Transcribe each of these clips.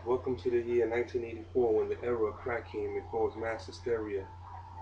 Welcome to the year 1984 when the era of crack came and caused mass hysteria.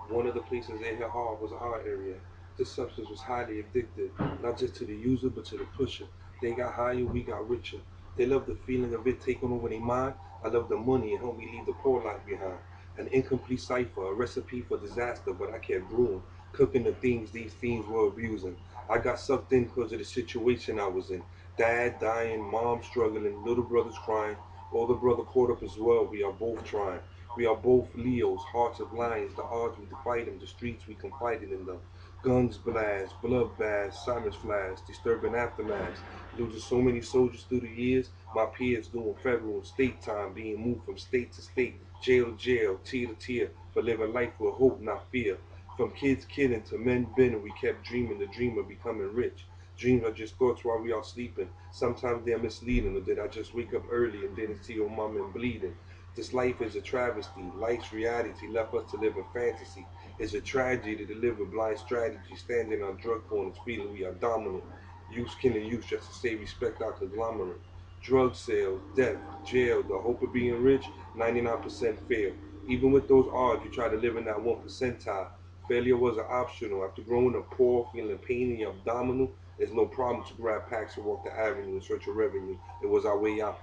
One of the places they hit hard was our area. This substance was highly addictive, not just to the user but to the pusher. They got higher, we got richer. They loved the feeling of it taking over their mind. I loved the money and helped me leave the poor life behind. An incomplete cipher, a recipe for disaster, but I kept brewing, cooking the things these fiends were abusing. I got sucked in because of the situation I was in. Dad dying, mom struggling, little brothers crying, older brother caught up as well. We are both trying. We are both Leos, hearts of lions. The odds we defied them, the streets we confided in them. Guns blast, blood baths, sirens flash, disturbing aftermaths. Losing so many soldiers through the years. My peers doing federal and state time, being moved from state to state, jail to jail, tear to tear, for living life with hope, not fear. From kids kidding to men bending, we kept dreaming the dream of becoming rich. Dreams are just thoughts while we are sleeping. Sometimes they're misleading, or did I just wake up early and didn't see your mom and bleeding? This life is a travesty. Life's reality left us to live in fantasy. It's a tragedy to live a blind strategy, standing on drug corners, feeling we are dominant. Use killing use just to say respect our conglomerate. Drug sales, death, jail, the hope of being rich, 99% fail. Even with those odds, you try to live in that 1 percentile. Failure was an optional. After growing up poor, feeling pain in your abdominal, there's no problem to grab packs and walk the avenue in search of revenue. It was our way out.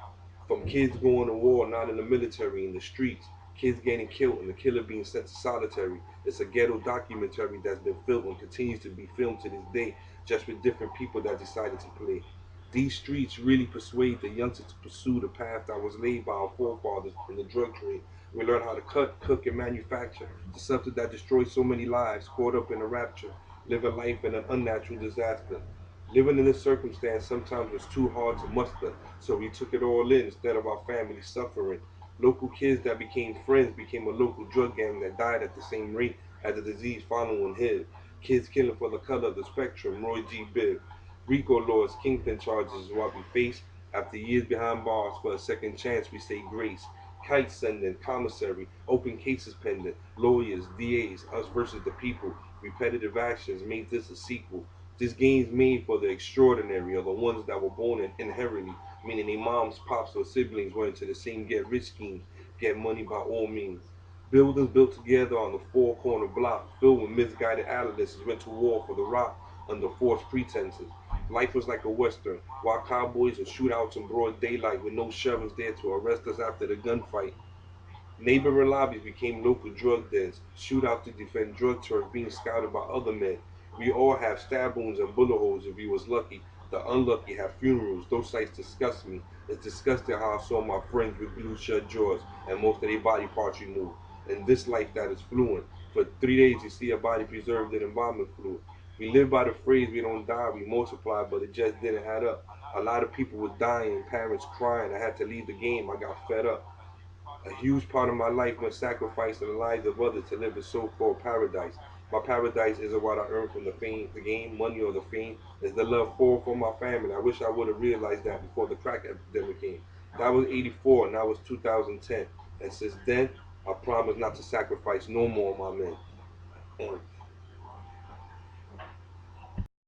From kids going to war, not in the military, in the streets, kids getting killed, and the killer being sent to solitary. It's a ghetto documentary that's been filmed and continues to be filmed to this day, just with different people that decided to play. These streets really persuade the youngsters to pursue the path that was laid by our forefathers in the drug trade. We learn how to cut, cook, and manufacture the substance that destroys so many lives, caught up in a rapture, living life in an unnatural disaster. Living in this circumstance sometimes was too hard to muster, so we took it all in instead of our family suffering. Local kids that became friends became a local drug gang that died at the same rate as the disease following his. Kids killing for the color of the spectrum, Roy G. Biv. RICO laws, kingpin charges is what we face. After years behind bars, for a second chance, we say grace. Kite sending, commissary, open cases pending, lawyers, DAs, us versus the people. Repetitive actions made this a sequel. This game's made for the extraordinary, or the ones that were born in inherently, meaning their moms, pops, or siblings went into the same get rich schemes, get money by all means. Buildings built together on the four corner block, filled with misguided adolescents, went to war for the rock under false pretenses. Life was like a western, while cowboys and shootouts in broad daylight with no sheriffs there to arrest us after the gunfight. Neighboring lobbies became local drug dens, shootouts to defend drug turf being scouted by other men. We all have stab wounds and bullet holes if we was lucky. The unlucky have funerals. Those sights disgust me. It's disgusting how I saw my friends with glued shut jaws and most of their body parts removed. In this life that is fluent. For 3 days you see a body preserved in embalming fluid. We live by the phrase we don't die, we multiply, but it just didn't add up. A lot of people were dying, parents crying. I had to leave the game. I got fed up. A huge part of my life went sacrificing the lives of others to live a so-called paradise. My paradise isn't what I earned from the fame, the game, money, or the fame. It's the love for my family. I wish I would have realized that before the crack epidemic came. That was 84, and that was 2010. And since then, I promise not to sacrifice no more of my men.